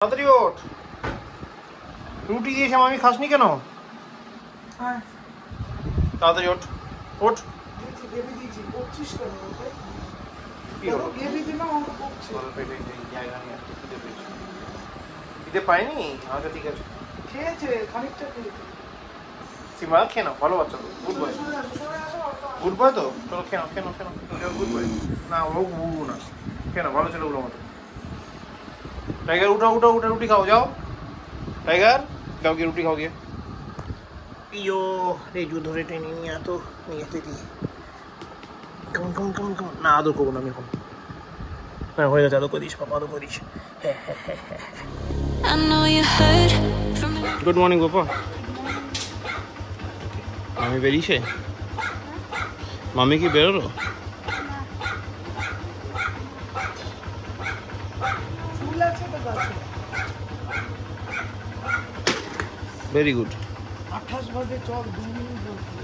তাড়াতাড়ি ওঠ। রুটি দিয়েছে আমি, খাসনি কেন? তাড়াতাড়ি ওঠ ওঠ। খিদে পাইনি? আচ্ছা ঠিক আছে, খেয়েছে খানিকটা খেয়েছে। সিমা খেয়ে নাও, ভালো বাচ্চা তো, গুড বয়। গুড বয় তো, চলো খেয়ে নাও খেয়ে নাও খেয়ে নাও, গুড বয়। না ও বুবু না, খেয়ে নাও, ভালো ছেলেগুলোর মতো। টাইগার উঠো উঠো উঠে রুটি খাও, যাও টাইগার, যাও গিয়ে রুটি খাও গিয়ে। ইয়ো রেজু ধরে টেনে নিয়ে তো নিয়ে যেতে দিই। কেমন কেমন কেমন কেমন না, আদর করবো না আমি এখন। হ্যাঁ হয়ে গেছে, আদর করে দিস বাবা, আদর করে দিস। গুড মর্নিং বাবা। মামি বেরিয়েছে? মামি কি বেরোলো? Very good. 28 বাজে চল 2 মিনিট বলছি।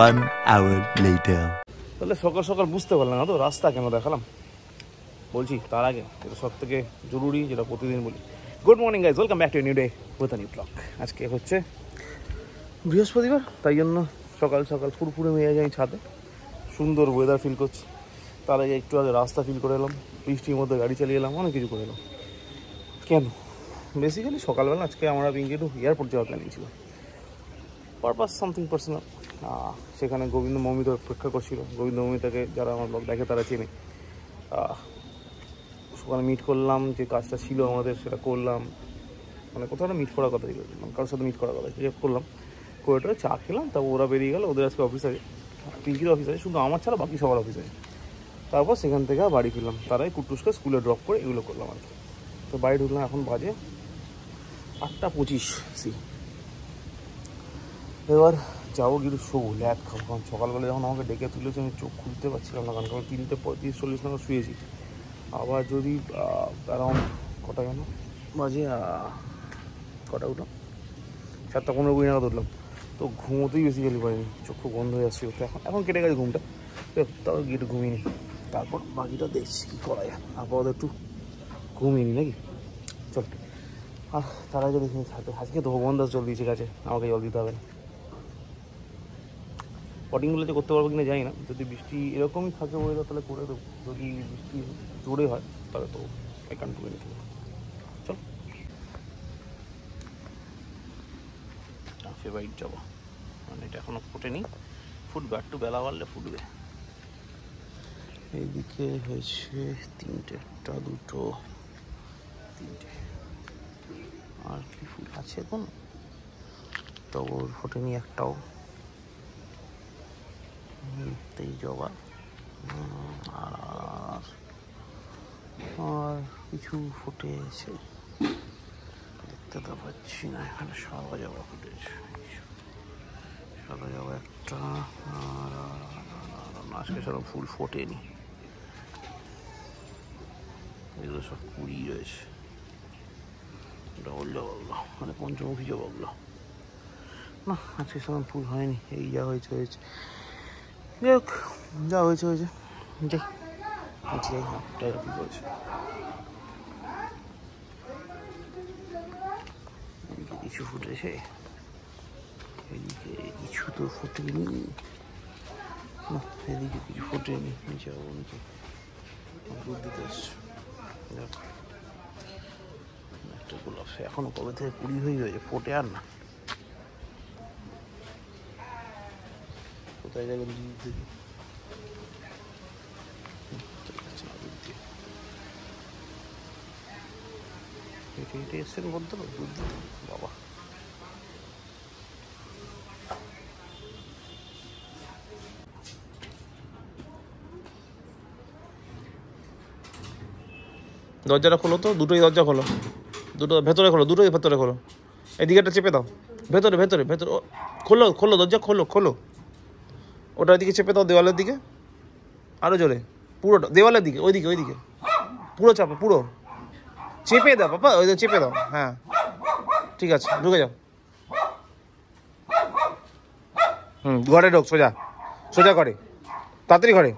One hour later. তাহলে সকাল সকাল বুঝতে পারলাম না তো রাস্তা কেন দেখালাম, বলছি তার আগে এটা সব থেকে জরুরি যেটা প্রতিদিন বলি। Good morning guys, welcome back to new day with a new blog. আজকে হচ্ছে বৃহস্পতিবার, তাই জন্য সকাল সকাল ফুরফুরে মেয়ে যাই ছাদে, সুন্দর ওয়েদার ফিল করছি। তার আগে একটু আগে রাস্তা ফিল করে এলাম, বৃষ্টির মধ্যে গাড়ি চালিয়ে এলাম, অনেক কিছু করে এলাম। কেন? বেসিক্যালি সকালবেলা আজকে আমরা পিঙ্কি একটু এয়ারপোর্ট যাওয়ার প্ল্যানিং ছিল, পারপাস সামথিং পার্সোনাল। সেখানে গোবিন্দ মৌমিতা অপেক্ষা করছিল। গোবিন্দ মৌমিতাকে যারা আমার ব্লগ দেখে তারা চেনে। সেখানে মিট করলাম, যে কাজটা ছিল আমাদের সেটা করলাম, মানে কোথাও মিট করার কথা ছিল, কারোর সাথে মিট করার কথা ছিল, করলাম। করে চা খেলাম, তারপর ওরা বেরিয়ে গেল, ওদের আজকে অফিস আছে, পিঙ্কির অফিস আছে, শুধু আমার ছাড়া বাকি সবার অফিস আছে। তারপর সেখান থেকে বাড়ি ফিরলাম, তারাই কুটুসকে স্কুলে ড্রপ করে এগুলো করলাম আর কি। তো বাড়ি ঢুকলাম, এখন বাজে 8:25 সি। এবার যাবো কিন্তু শোবো, ল্যাদ খাবো, কারণ সকালবেলা যখন আমাকে ডেকে তুলেছে আমি চোখ খুলতে পারছিলাম না, কারণ আমি 3:35-40 নাগাদ শুয়েছি। আবার যদি অ্যারাউন্ড কটা কেন বাজে, কটা উঠলাম 7:15 নাগাদ উঠলাম, তো ঘুমোতেই বেসিক্যালি পারিনি, চোখ খুব বন্ধ হয়ে আসছিল। তো এখন কেটে গেছে ঘুমটা, তাও গিয়ে একটু ঘুমিয়ে নি, তারপর বাকিটা দেখছি কী করা যায়। আপাতত একটু ঘুমিয়ে নি নাকি, চল। আর তারা যদি থাকে, আজকে তো ভগবান দাস জল দিয়েছে গাছে, আমাকে জল দিতে হবে না। পটিংগুলো যে করতে পারবো কিনা জানি না, যদি বৃষ্টি এরকমই থাকে ওয়েদার তাহলে করে দেবো, যদি বৃষ্টি জোরে হয় তাহলে তো আই ক্যান্ট ডু এনিথিং। চল ফেভারিট যাবো, মানে এটা এখনও ফোটেনি, ফুটবে, একটু বেলা বাড়লে ফুটবে। এইদিকে হয়েছে 3টে, 1টা 2টো 3টে। আর কি ফুল আছে এখন, টগর ফোটেনি একটাও, এই জবা, আর কিছু ফুটেছে দেখতে তো পাচ্ছি না। এখানে সাদা জবা ফুটেছে, সাদা জবা একটা, আর আজকে সব ফুল ফোটেনি, এগুলো সব কুড়ি রয়েছে। ডবল জবাগুলো মানে পঞ্চমুখী জবাগুলো না, আজকে সব ফুল হয়নি। এই যা হয়েছে হয়েছে, যাক যা হয়েছে হয়েছে, যাই যাই টাইগার কী করেছে। এদিকে কিছু ফুটেছে, এদিকে কিছু তো ফুটেনি না, এদিকে কিছু ফুটেনি, নিচে নিচে দুধ দিতে এসছে। যাক একটা গোলাপ এখনো কবে থেকে কুড়ি হয়ে গেছে, ফোটে আর না, কোথায় যাবেন দুধ দিতে? হেঁটে হেঁটে এসছেন বলতে দুধ দিতে, বাবা দরজাটা খোলো তো, দুটোই দরজা খোলো, দুটো ভেতরে খোলো, দুটোই ভেতরে খোলো। এদিকে একটা চেপে দাও, ভেতরে ভেতরে ভেতরে খোলো খোলো, দরজা খোলো খোলো। ওটার দিকে চেপে দাও, দেওয়ালের দিকে আরও জোরে, পুরোটা দেওয়ালের দিকে, ওইদিকে ওইদিকে পুরো চাপো, পুরো চেপে দাও বাবা, ওই চেপে দাও। হ্যাঁ ঠিক আছে, ঢুকে যাও। ঘরে ঢোক, সোজা সোজা করে, তাড়াতাড়ি ঘরে।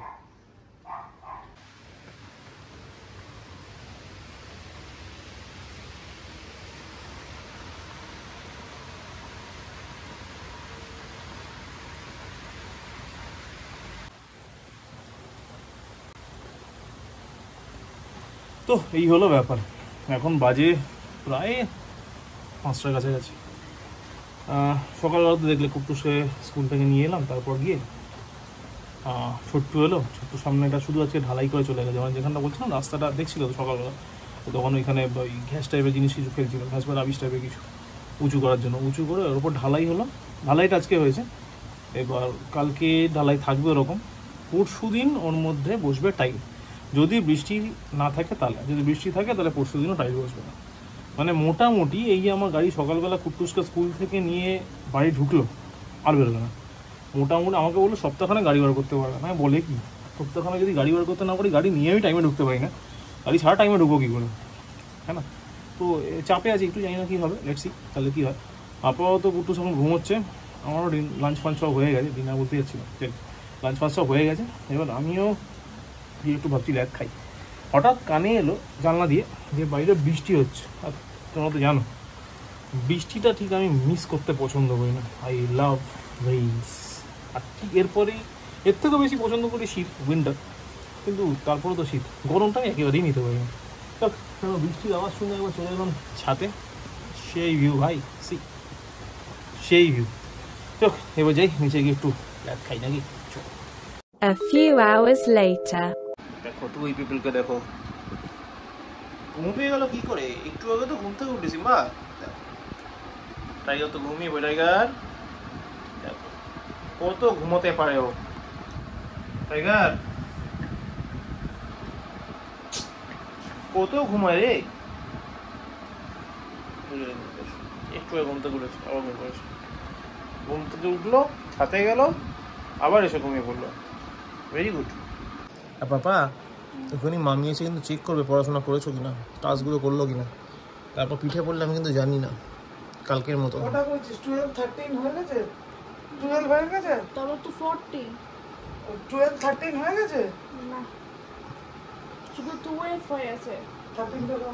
তো এই হলো ব্যাপার। এখন বাজে প্রায় 5টার কাছাকাছি। সকালবেলা তো দেখলে কুট্টুসে স্কুল থেকে নিয়ে এলাম, তারপর গিয়ে ছোট্টু এলো। ছোট্টু সামনেটা শুধু আজকে ঢালাই করে চলে গেছে, মানে যেখানটা বলছিলাম রাস্তাটা দেখছিল তো সকালবেলা, তো তখন ওইখানে ওই ঘ্যাস টাইপের জিনিস কিছু ফেলছিল, ঘ্যাস বা রাবিশ টাইপের কিছু, উঁচু করার জন্য। উঁচু করে ওর ওপর ঢালাই হলো, ঢালাইটা আজকে হয়েছে। এবার কালকে ঢালাই থাকবে ওরকম, পরশু দিন ওর মধ্যে বসবে টাইল। যদি বৃষ্টি না থাকে তাহলে, যদি বৃষ্টি থাকে তাহলে পরশু দিনও টাইল বসবে না। মানে মোটামুটি এই যে আমার গাড়ি সকালবেলা কুট্টুসকে স্কুল থেকে নিয়ে বাড়ি ঢুকলো, আর বেরোলো না। মোটামুটি আমাকে বললো সপ্তাহখানে গাড়ি বার করতে পারবে না। বলে কি সপ্তাহখানে যদি গাড়ি বার করতে না পারি, গাড়ি নিয়ে আমি টাইমে ঢুকতে পারি না, গাড়ি ছাড়া টাইমে ঢুকবো কী করে, হ্যাঁ না? তো চাপে আছে একটু, জানি না কী হবে, লেটস সি তাহলে কী হয়। আপাতত কুট্টুস এখন ঘুমোচ্ছে, আমারও লাঞ্চ ফাঞ্চ সব হয়ে গেছে, ডিনার বলতে যাচ্ছিল, লাঞ্চ ফাঞ্চ সব হয়ে গেছে। এবার আমিও একটু ভাবছি ল্যাদ খাই। হঠাৎ কানে এলো জানলা দিয়ে যে বাইরে বৃষ্টি হচ্ছে। আর তোমরা তো জানো বৃষ্টিটা ঠিক আমি মিস করতে পছন্দ করি না, আই লাভ রেইনস। আর ঠিক এরপরেই এর থেকেও বেশি পছন্দ করি শীত, উইন্টার, কিন্তু তারপরে তো শীত, গরমটা আমি একেবারেই নিতে পারি না। কেন বৃষ্টির আওয়াজ শুনে একবার চলে এলাম ছাতে, সেই ভিউ ভাই, সেই ভিউ। চল এবার যাই নিচে গিয়ে একটু ল্যাদ খাই নাকি। A few hours later. দেখো তো ওই পিপলকে দেখো, ঘুম পেয়ে গেল কি করে, একটু আগে তো ঘুম থেকে উঠেছি মা। টাইগার তো ঘুমিয়ে পড়ে, টাইগার দেখো কত ঘুমোতে পারে ও। টাইগার কত ঘুমায় রে, একটু আগে ঘুম থেকে উঠেছে, আবার ঘুম পড়েছে, ঘুম থেকে উঠলো, ছাতে গেল, আবার এসে ঘুমিয়ে পড়লো। Very good. আর পাপা এখনই মামি এসে কিন্তু চেক করবে পড়াশোনা করেছো কিনা, টাস্কগুলো করলো কিনা, তারপর পিঠে পড়লে আমি কিন্তু জানি না, কালকের মতো। ওটা করেছিস 12 13 হয়ে গেছে, 12 হয়ে গেছে, তবে তো 40 12 13 হয়ে গেছে না, শুধু 12 হয়ে আছে। 13 টাকা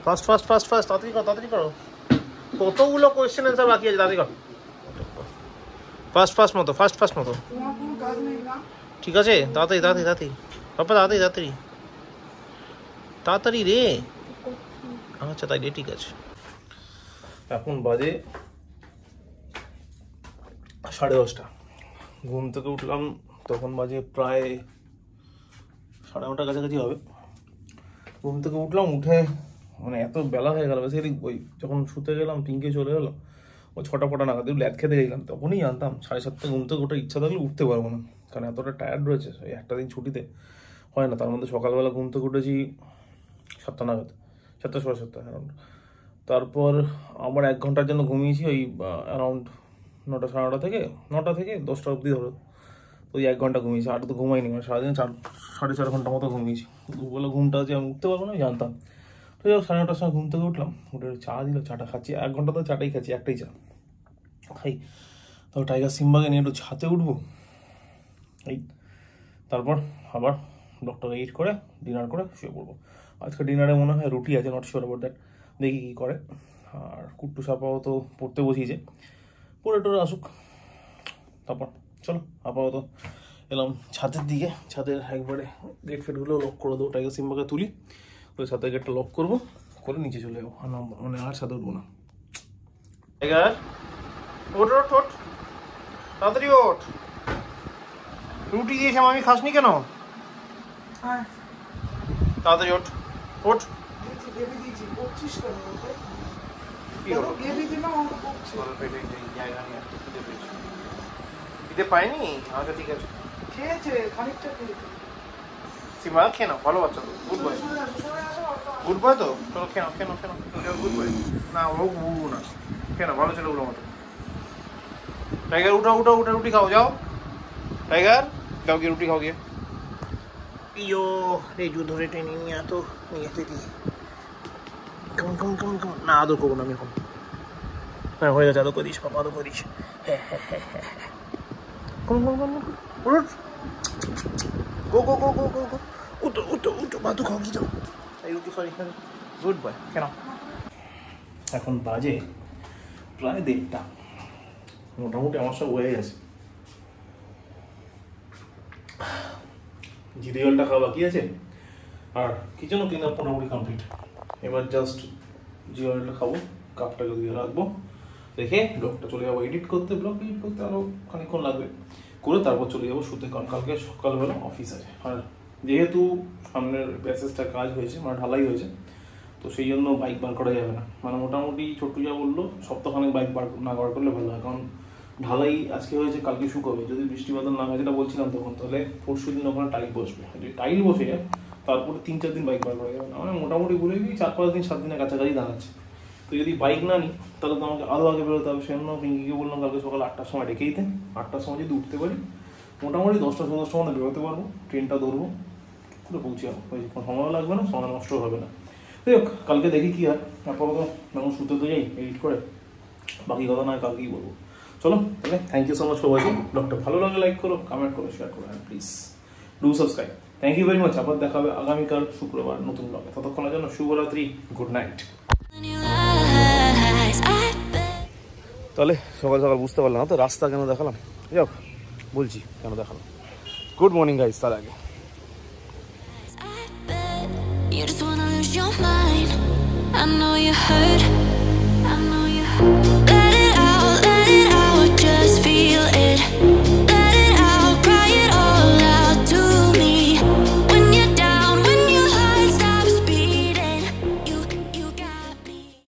ফার্স্ট ফার্স্ট ফার্স্ট ফার্স্ট তাড়াতাড়ি করো, তাড়াতাড়ি করো, কতগুলো কোয়েশ্চেন অ্যান্সার বাকি আছে, তাড়াতাড়ি করো। ফার্স্ট ফার্স্ট মতো, ফার্স্ট ফার্স্ট মতো, তোমার কোনো কাজ নেই না? ঠিক আছে, তাড়াতাড়ি তাড়াতাড়ি তাড়াতাড়ি পাপা, তাড়াতাড়ি তাড়াতাড়ি তাড়াতাড়ি রে। আচ্ছা তাই রে, ঠিক আছে। এখন বাজে 10:30, ঘুম থেকে উঠলাম তখন বাজে প্রায় 9:30 কাছাকাছি হবে। ঘুম থেকে উঠলাম, উঠে মানে এত বেলা হয়ে গেল, সেদিন ওই যখন শুতে গেলাম পিঙ্কে চলে গেলো, ওই 6টা নাগাদ ল্যাদ খেতে গেলাম, তখনই জানতাম 7:30 ঘুম থেকে ওঠার ইচ্ছা থাকলে উঠতে পারবো না, কারণ এতটা টায়ার্ড রয়েছে। ওই একটা দিন ছুটিতে হয় না, তার মধ্যে সকালবেলা ঘুম থেকে উঠেছি 7টা নাগাদ, 7টা 7:30 অ্যারাউন্ড। তারপর আমার 1 ঘন্টার জন্য ঘুমিয়েছি, ওই অ্যারাউন্ড 9টা 9:30 থেকে 9টা থেকে 10টা অবধি ধরো, ওই 1 ঘন্টা ঘুমিয়েছি, আর তো ঘুমাইনি, মানে সারাদিন 4.5 ঘন্টা মতো ঘুমিয়েছি। বলে ঘুমটা যে আমি উঠতে পারবো না জানতাম। তো যাই হোক 9:30টার সময় ঘুম থেকে উঠলাম, উঠে চা দিল, চাটা খাচ্ছি, 1 ঘন্টা তো চাটাই খাচ্ছি, একটাই চা খাই। তো টাইগার সিম্বাকে নিয়ে একটু ছাতে উঠবো, এই তারপর আবার ডক্টরকে ইট করে ডিনার করে শুয়ে পড়বো। আজকে ডিনারে মনে হয় রুটি আছে, নট শিওর অ্যাবাউট দ্যাট, দেখি কী করে। আর কুট্টু আপাতত পড়তে বসিয়েছে, পড়ে টোরে আসুক, তারপর চলো আপাতত এলাম ছাদের দিকে। ছাদের একবারে গেট ফেটগুলো লক করে দেবো, টাইগার সিম্বাকে তুলি, ওই ছাদের গেটটা লক করবো, করে নিচে চলে যাবো, মানে আর ছাদে উঠবো না। টাইগার ওঠ ওঠ ওঠ, তাড়াতাড়ি ওঠ, রুটি দিয়েছে আমি, খাসনি কেন? হ্যাঁ তাড়াতাড়ি ওঠ ওঠ। দিয়েছি, গেবি দিয়েছি, বকছিস কেন ওকে? কি হলো? গেবি দিলাম, আমাকে বকছিস। জায়গা নিয়ে আসতে খিদে পেয়েছে, খিদে পাইনি? আচ্ছা ঠিক আছে, খেয়েছে, খানিকটা খেয়েছে। সিমা খেয়ে নাও, ভালো বাচ্চা তো, গুড বয়, গুড বয় তো, চলো খেয়ে নাও, খেয়ে নাও, খেয়ে নাও, গুড বয়। না ও ঘুরবো না, খেয়ে নাও, ভালো ছেলেগুলো মতো। টাইগার উঠো উঠো উঠে রুটি খাও, যাও টাইগার, যাও গিয়ে রুটি খাও গিয়ে। ইয়ো রেজু ধরে টেনে নিয়ে তো নিয়ে যেতে দিই। কেমন কেমন কেমন কেমন, না আদর করবো না আমি এখন। হ্যাঁ হয়ে গেছে, আদর করিস বাবা, আদর করিস। হ্যাঁ হ্যাঁ হ্যাঁ হ্যাঁ হ্যাঁ, কোন কোন কোন উঠ, গো গো গো গো গো গো, উঠো উঠো উঠো, বাদু খাও কি যাও। এই রুটি সরি, গুড বয়, কেন। এখন বাজে প্রায় 1:30, মোটামুটি আমার সব হয়ে গেছে। জিরে জলটা খাওয়া বাকি আছে, আর কিচেনও ক্লিন আপ মোটামুটি কমপ্লিট। এবার জাস্ট জিরে জলটা খাবো, কাপটাকে দিয়ে রাখবো, রেখে ব্লগটা চলে যাবো এডিট করতে। ব্লগ এডিট করতে আরও খানিকক্ষণ লাগবে, করে তারপর চলে যাবো শুতে, কারণ কালকে সকালবেলা অফিস আছে। আর যেহেতু সামনের প্যাসেজটা কাজ হয়েছে, মানে ঢালাই হয়েছে, তো সেই জন্য বাইক বার করা যাবে না। মানে মোটামুটি ছোট্টু যা বললো, সপ্তাহখানেক বাইক বার না বার করলে ভালো হয়, কারণ ঢালাই আজকে হয়েছে, কালকে শুকাবে। যদি বৃষ্টি বাদল না হয়, যেটা বলছিলাম তখন, তাহলে পরশু দিন ওখানে টাইল বসবে। যদি টাইল বসে যায়, তারপরে 3-4 দিন বাইক বার করা যাবে না। মানে মোটামুটি ঘুরে গিয়ে 4-5 দিন 7 দিনের কাছাকাছি দাঁড়াচ্ছে। তো যদি বাইক না নিই, তাহলে তো আমাকে আরও আগে বেরোতে হবে। সেজন্য পিঙ্কিকে বললাম কালকে সকাল 8টার সময় ডেকেই দেন। 8টার সময় যদি উঠতে পারি, মোটামুটি 10টা 10টার মধ্যে বেরোতে পারবো, ট্রেনটা ধরবো, পুরো পৌঁছে যাবো, কোনো সময় লাগবে না, সময় নষ্ট হবে না। যাই হোক, কালকে দেখি কী হয়। আপাতত এখন শুতে তো যাই এডিট করে, বাকি কথা নয় কালকেই বলবো। চলো তাহলে, thank you so much for watching. ব্লগটা ভালো লাগলে লাইক করো, কমেন্ট করো, শেয়ার করো, and please do subscribe. Thank you very much. আবার দেখা হবে আগামীকাল শুক্রবার নতুন ব্লগে। ততক্ষণের জন্য শুভরাত্রি, গুড নাইট। তাহলে সকাল সকাল বুঝতে পারলাম না তো রাস্তা কেন দেখালাম, যাক বলছি কেন দেখালাম। গুড মর্নিং গাইস, তার আগে You just wanna lose your mind. I know you hurt.